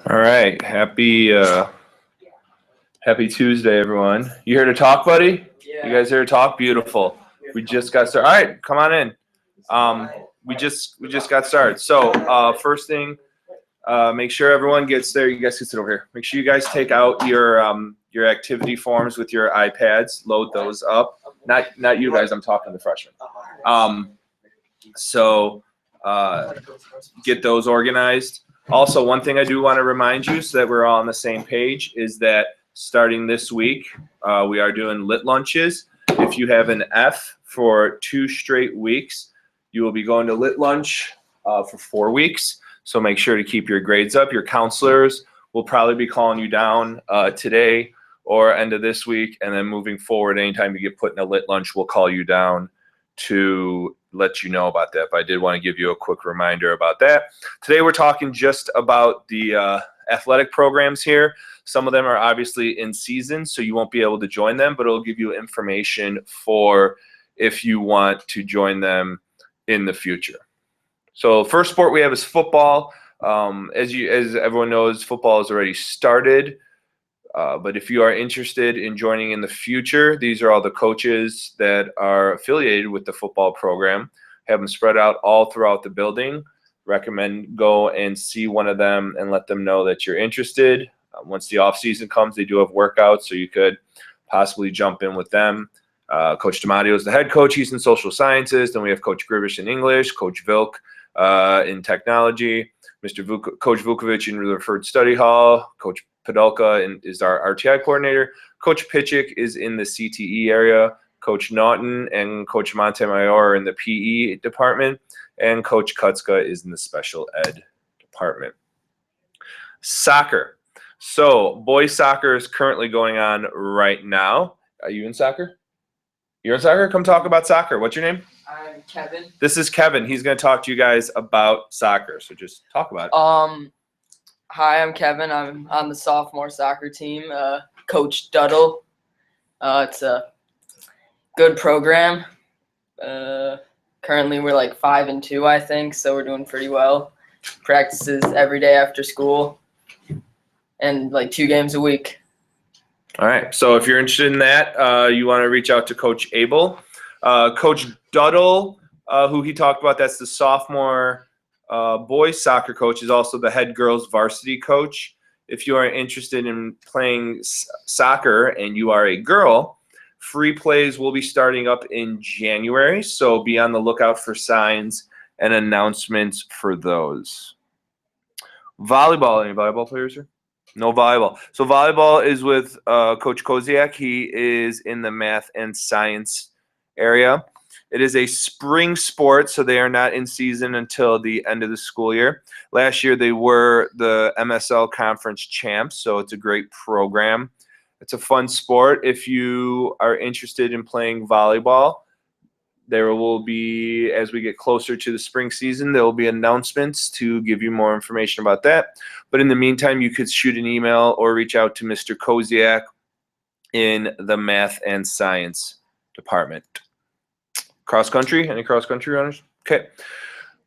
All right, happy Tuesday, everyone. You here to talk, buddy? You guys here to talk? Beautiful. We just got started. All right, come on in. We just got started. So first thing, make sure everyone gets there. You guys can sit over here. Make sure you guys take out your activity forms with your iPads. Load those up. Not you guys. I'm talking to the freshmen. So get those organized. Also, one thing I do want to remind you so that we're all on the same page is that starting this week, we are doing lit lunches. If you have an F for 2 straight weeks, you will be going to lit lunch for 4 weeks. So make sure to keep your grades up. Your counselors will probably be calling you down today or end of this week. And then moving forward, anytime you get put in a lit lunch, we'll call you down to let you know about that. But I did want to give you a quick reminder about that. Today we're talking just about the athletic programs here. Some of them are obviously in season, so you won't be able to join them, but it'll give you information for if you want to join them in the future. So first sport we have is football. As everyone knows, football has already started. But if you are interested in joining in the future, these are all the coaches that are affiliated with the football program. Have them spread out all throughout the building. Recommend go and see one of them and let them know that you're interested. Once the off season comes, they do have workouts, so you could possibly jump in with them. Coach D'Amadio is the head coach. He's in social sciences. Then we have Coach Gribish in English, Coach Vilk in technology, Coach Vukovic in the referred study hall, Coach Podolka is our RTI coordinator. Coach Pitchick is in the CTE area. Coach Naughton and Coach Montemayor are in the PE department. And Coach Kutska is in the special ed department. Soccer. So boys soccer is currently going on right now. Are you in soccer? You're in soccer? Come talk about soccer. What's your name? I'm Kevin. This is Kevin. He's going to talk to you guys about soccer. So just talk about it. Hi, I'm Kevin. I'm on the sophomore soccer team. Coach Duddle. It's a good program. Currently, we're like 5-2, I think, so we're doing pretty well. Practices every day after school, and like 2 games a week. All right. So if you're interested in that, you want to reach out to Coach Abel. Coach Duddle, who he talked about, that's the sophomore boys soccer coach, is also the head girls varsity coach. If you are interested in playing soccer and you are a girl, free plays will be starting up in January. So be on the lookout for signs and announcements for those. Volleyball. Any volleyball players here? No volleyball. So volleyball is with Coach Koziak. He is in the math and science area. It is a spring sport, so they are not in season until the end of the school year. Last year, they were the MSL conference champs, so it's a great program. It's a fun sport. If you are interested in playing volleyball, there will be, as we get closer to the spring season, there will be announcements to give you more information about that. But in the meantime, you could shoot an email or reach out to Mr. Koziak in the math and science department. Cross country? Any cross country runners? Okay.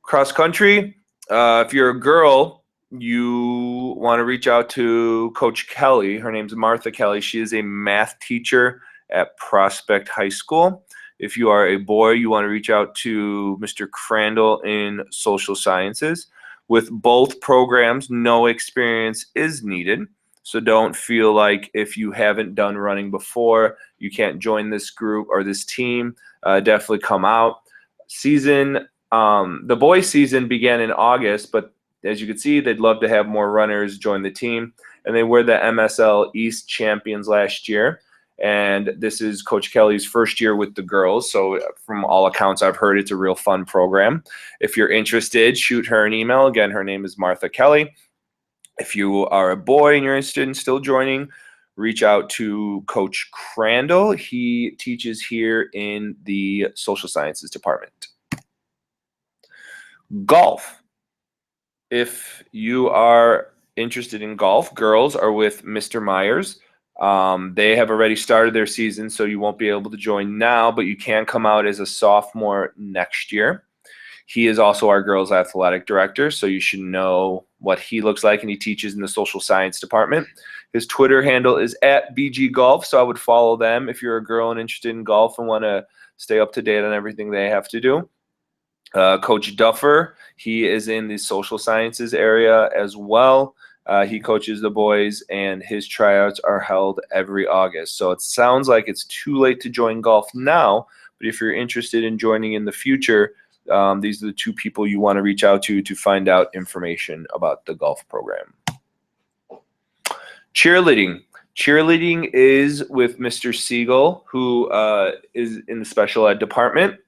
Cross country. If you're a girl, you want to reach out to Coach Kelly. Her name's Martha Kelly. She is a math teacher at Prospect High School. If you are a boy, you want to reach out to Mr. Crandall in social sciences. With both programs, no experience is needed. So don't feel like if you haven't done running before, you can't join this group or this team. Definitely come out. The boys' season began in August, but as you can see, they'd love to have more runners join the team. And they were the MSL East champions last year. And this is Coach Kelly's first year with the girls. So from all accounts I've heard, it's a real fun program. If you're interested, shoot her an email. Again, her name is Martha Kelly. If you are a boy and you're interested in still joining, reach out to Coach Crandall. He teaches here in the social sciences department. Golf. If you are interested in golf, girls are with Mr. Myers. They have already started their season, so you won't be able to join now, but you can come out as a sophomore next year. He is also our girls athletic director, so you should know what he looks like, and he teaches in the social science department. His Twitter handle is @BGGolf, so I would follow them if you're a girl and interested in golf and want to stay up to date on everything they have to do. Coach Duffer, he is in the social sciences area as well. He coaches the boys, and his tryouts are held every August. So it sounds like it's too late to join golf now, but if you're interested in joining in the future, these are the two people you want to reach out to find out information about the golf program. Cheerleading. Cheerleading is with Mr. Siegel, who is in the special ed department.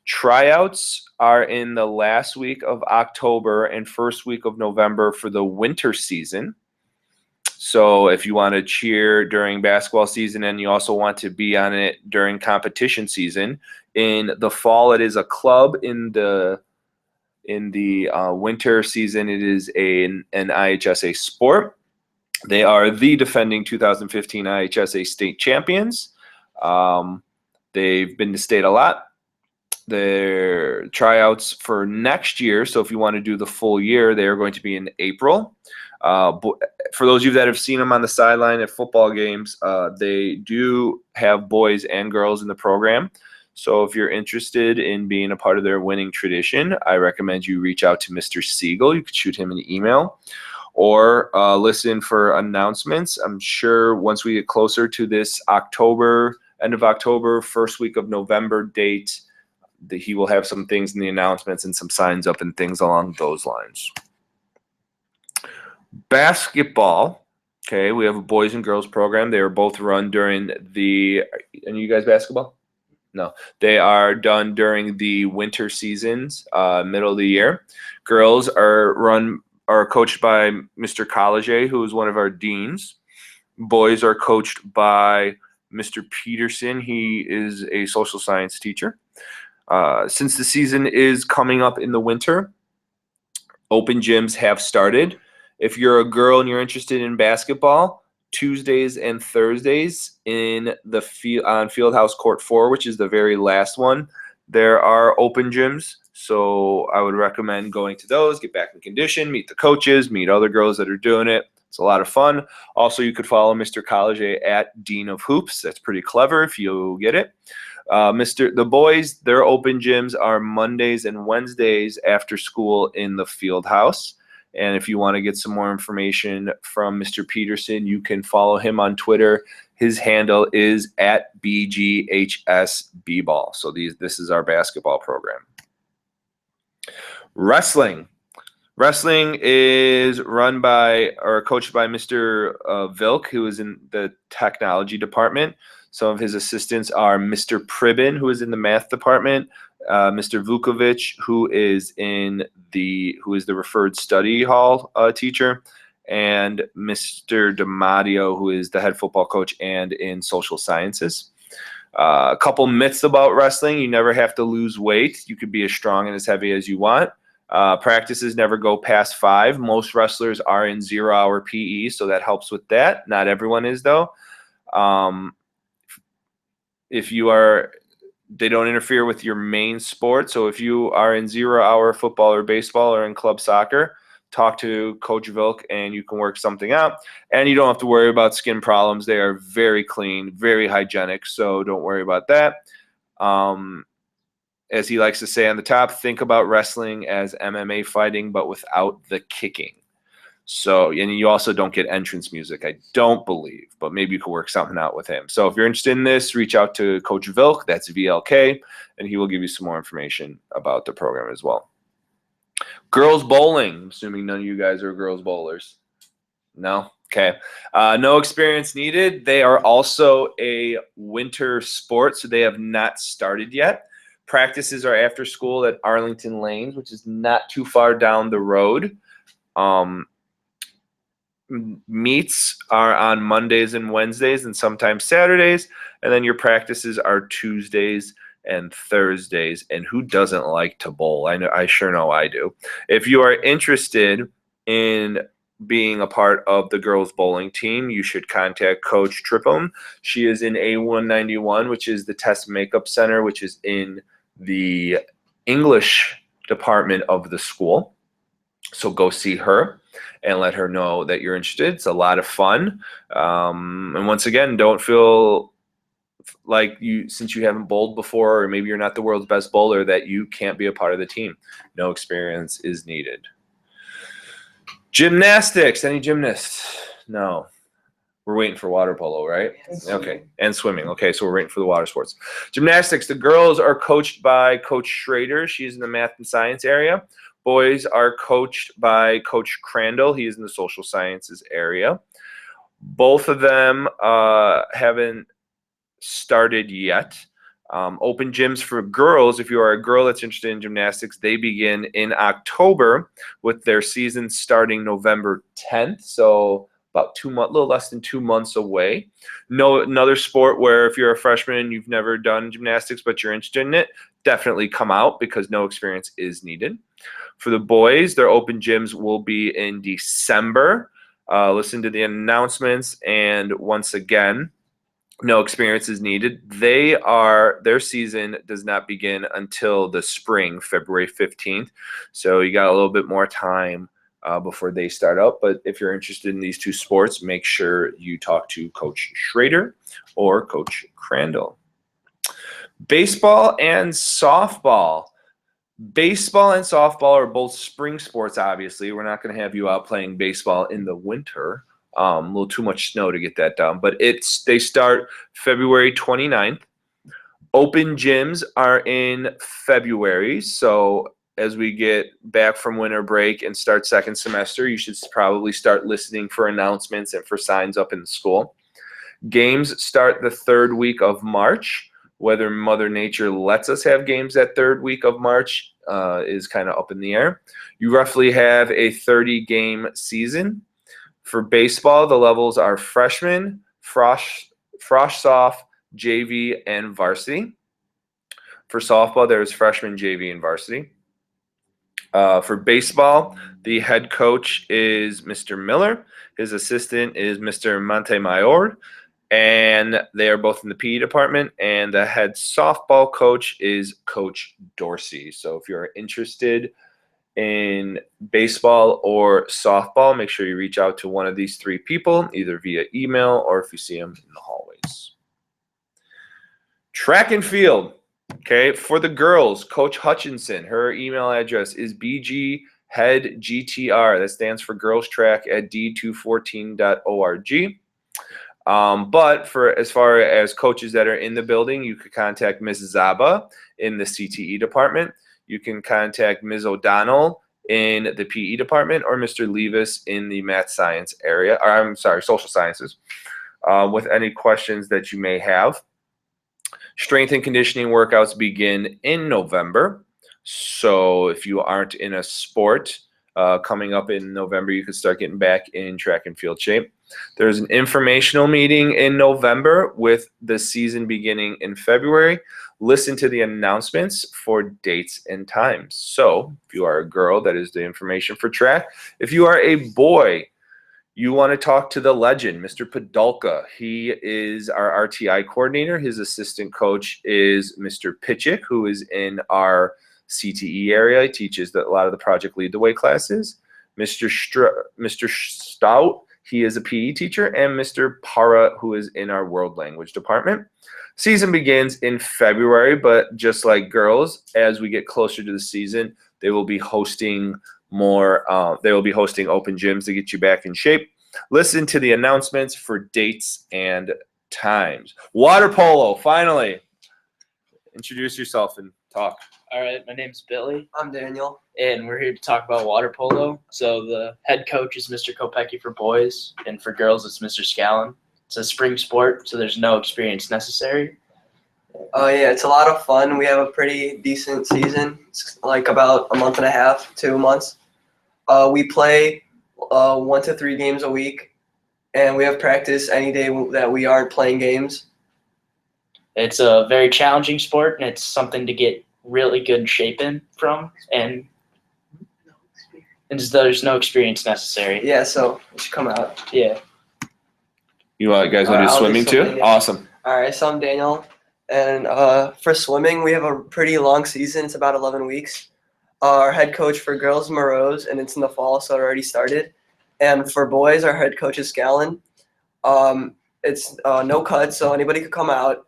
Tryouts are in the last week of October and first week of November for the winter season. So if you want to cheer during basketball season and you also want to be on it during competition season, in the fall it is a club. In the winter season it is an IHSA sport. They are the defending 2015 IHSA state champions. They've been to state a lot. Their tryouts for next year, so if you want to do the full year, they are going to be in April. For those of you that have seen them on the sideline at football games, they do have boys and girls in the program. So if you're interested in being a part of their winning tradition, I recommend you reach out to Mr. Siegel. You could shoot him an email or listen for announcements. I'm sure once we get closer to this October, end of October, first week of November date, he will have some things in the announcements and some signs up and things along those lines. Basketball. Okay, we have a boys and girls program. They are both run during the, and you guys basketball? No, they are done during the winter seasons, middle of the year. Girls are coached by Mr. College, who is one of our deans. Boys are coached by Mr. Peterson. He is a social science teacher. Since the season is coming up in the winter, open gyms have started. If you're a girl and you're interested in basketball, Tuesdays and Thursdays in the on Fieldhouse Court 4, which is the very last one, there are open gyms. So I would recommend going to those, get back in condition, meet the coaches, meet other girls that are doing it. It's a lot of fun. Also, you could follow Mr. College at Dean of Hoops. That's pretty clever if you get it. The boys, their open gyms are Mondays and Wednesdays after school in the field house. And if you want to get some more information from Mr. Peterson, you can follow him on Twitter. His handle is @BGHSBball. So this is our basketball program. Wrestling. Wrestling is run by or coached by Mr. Vilk, who is in the technology department. Some of his assistants are Mr. Pribin, who is in the math department, Mr. Vukovic, who is the referred study hall teacher, and Mr. DiMatteo, who is the head football coach and in social sciences. A couple myths about wrestling: you never have to lose weight. You could be as strong and as heavy as you want. Practices never go past 5. Most wrestlers are in 0-hour PE, so that helps with that. Not everyone is though. They don't interfere with your main sport. So if you are in 0-hour football or baseball or in club soccer, talk to Coach Vilk and you can work something out. And you don't have to worry about skin problems. They are very clean, very hygienic. So don't worry about that. As he likes to say on the top, think about wrestling as MMA fighting, but without the kicking. So, and you also don't get entrance music, I don't believe, but maybe you could work something out with him. So if you're interested in this, reach out to Coach Vilk, that's VLK, and he will give you some more information about the program as well. Girls bowling. I'm assuming none of you guys are girls bowlers. No? Okay. No experience needed. They are also a winter sport, so they have not started yet. Practices are after school at Arlington Lanes, which is not too far down the road. Meets are on Mondays and Wednesdays and sometimes Saturdays, and then your practices are Tuesdays and Thursdays. And who doesn't like to bowl? I sure know I do. If you are interested in being a part of the girls bowling team, you should contact Coach Tripham. She is in A191, which is the test makeup center, which is in the English department of the school. So go see her and let her know that you're interested. It's a lot of fun. And once again, don't feel like since you haven't bowled before, or maybe you're not the world's best bowler, that you can't be a part of the team. No experience is needed. Gymnastics. Any gymnasts? No. We're waiting for water polo, right? Okay. And swimming. Okay, so we're waiting for the water sports. Gymnastics. The girls are coached by Coach Schrader. She's in the math and science area. Boys are coached by Coach Crandall. He is in the social sciences area. Both of them haven't started yet. Open gyms for girls, if you are a girl that's interested in gymnastics, they begin in October with their season starting November 10th. So about a little less than 2 months away. Another sport where if you're a freshman and you've never done gymnastics but you're interested in it, definitely come out because no experience is needed. For the boys, their open gyms will be in December. Listen to the announcements, and once again, no experience is needed. Their season does not begin until the spring, February 15th. So you got a little bit more time before they start up. But if you're interested in these two sports, make sure you talk to Coach Schrader or Coach Crandall. Baseball and softball. Baseball and softball are both spring sports, obviously. We're not going to have you out playing baseball in the winter. A little too much snow to get that done. But they start February 29th. Open gyms are in February. So as we get back from winter break and start second semester, you should probably start listening for announcements and for signs up in the school. Games start the third week of March. Whether Mother Nature lets us have games that third week of March is kind of up in the air. You roughly have a 30-game season. For baseball, the levels are freshman, frosh soft, JV, and varsity. For softball, there's freshman, JV, and varsity. For baseball, the head coach is Mr. Miller. His assistant is Mr. Montemayor. And they are both in the PE department, and the head softball coach is Coach Dorsey. So if you're interested in baseball or softball, make sure you reach out to one of these three people, either via email or if you see them in the hallways. Track and field. Okay, for the girls, Coach Hutchinson, her email address is bgheadgtr. That stands for girls track at d214.org. But for as far as coaches that are in the building, you could contact Ms. Zaba in the CTE department. You can contact Ms. O'Donnell in the PE department or Mr. Levis in the math science area, or I'm sorry, social sciences, with any questions that you may have. Strength and conditioning workouts begin in November. So if you aren't in a sport coming up in November, you can start getting back in track and field shape. There's an informational meeting in November with the season beginning in February. Listen to the announcements for dates and times. So if you are a girl, that is the information for track. If you are a boy, you want to talk to the legend, Mr. Podolka. He is our RTI coordinator. His assistant coach is Mr. Pitchick, who is in our CTE area. He teaches a lot of the Project Lead the Way classes. Mr. Stout, he is a PE teacher, and Mr. Para, who is in our world language department. Season begins in February, but just like girls, as we get closer to the season, they will be hosting open gyms to get you back in shape. Listen to the announcements for dates and times. Water polo, finally. Introduce yourself and talk. All right, my name's Billy. I'm Daniel. And we're here to talk about water polo. So the head coach is Mr. Kopecki for boys, and for girls it's Mr. Scallon. It's a spring sport, so there's no experience necessary. Yeah, it's a lot of fun. We have a pretty decent season. It's like about a month and a half, 2 months. We play 1 to 3 games a week, and we have practice any day that we aren't playing games. It's a very challenging sport, and it's something to get really good shape in from, and there's no experience necessary. Yeah, so it should come out. Yeah. You guys want to do swimming too? Yeah. Awesome. All right, so I'm Daniel, and for swimming, we have a pretty long season. It's about 11 weeks. Our head coach for girls is Morose, and it's in the fall, so it already started. And for boys, our head coach is Scallon. It's no cuts, so anybody could come out.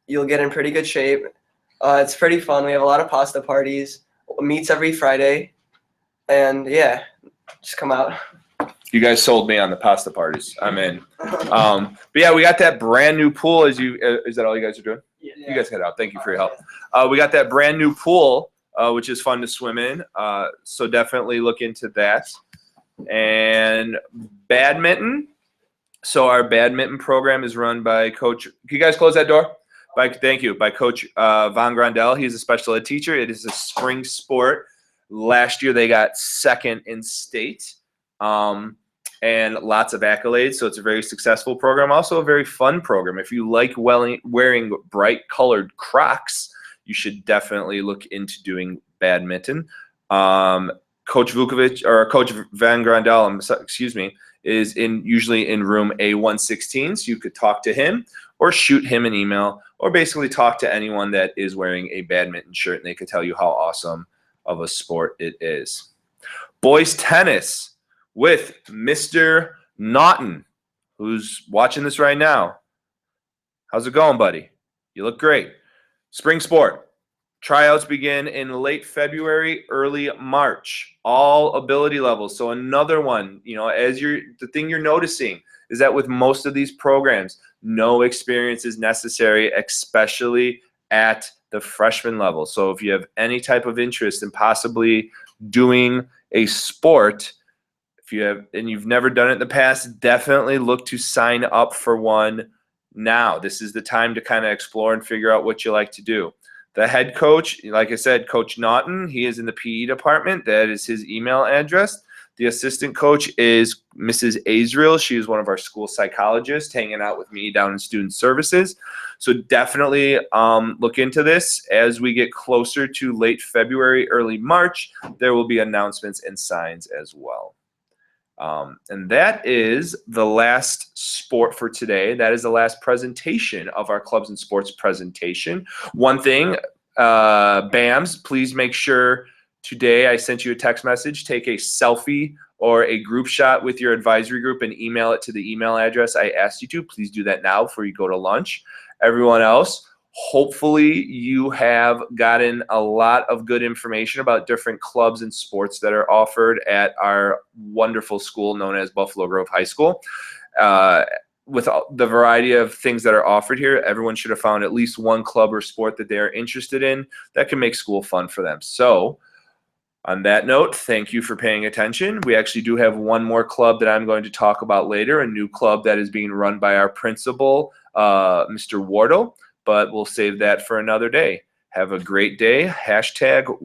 You'll get in pretty good shape. It's pretty fun. We have a lot of pasta parties. Meets every Friday, and yeah, just come out. You guys sold me on the pasta parties. I'm in. But yeah, we got that brand new pool. Is that all you guys are doing? Yeah. You guys head out. Thank you for your help. We got that brand new pool, which is fun to swim in. So definitely look into that. And badminton. So our badminton program is run by Coach. Can you guys close that door? Thank you. By Coach Von Grandel. He's a special ed teacher. It is a spring sport. Last year they got second in state. And lots of accolades. So it's a very successful program. Also a very fun program. If you like wearing bright colored Crocs, you should definitely look into doing badminton. Coach Vukovic or Coach Van Grandel, excuse me, is usually in room A116. So you could talk to him or shoot him an email or basically talk to anyone that is wearing a badminton shirt and they could tell you how awesome of a sport it is. Boys tennis with Mr. Naughton, who's watching this right now. How's it going, buddy? You look great. Spring sport. Tryouts begin in late February, early March. All ability levels. So another one, the thing you're noticing is that with most of these programs, no experience is necessary, especially at the freshman level. So if you have any type of interest in possibly doing a sport, and you've never done it in the past, definitely look to sign up for one now. This is the time to kind of explore and figure out what you like to do. The head coach, like I said, Coach Naughton, he is in the PE department. That is his email address. The assistant coach is Mrs. Azriel. She is one of our school psychologists hanging out with me down in student services. So definitely look into this. As we get closer to late February, early March, there will be announcements and signs as well. And that is the last sport for today. That is the last presentation of our clubs and sports presentation. One thing, BAMs, please make sure today I sent you a text message. Take a selfie or a group shot with your advisory group and email it to the email address I asked you to. Please do that now before you go to lunch. Everyone else, hopefully you have gotten a lot of good information about different clubs and sports that are offered at our wonderful school known as Buffalo Grove High School. With the variety of things that are offered here, everyone should have found at least one club or sport that they're interested in that can make school fun for them. So on that note, thank you for paying attention. We actually do have one more club that I'm going to talk about later, a new club that is being run by our principal, Mr. Wardle. But we'll save that for another day. Have a great day. #1BG.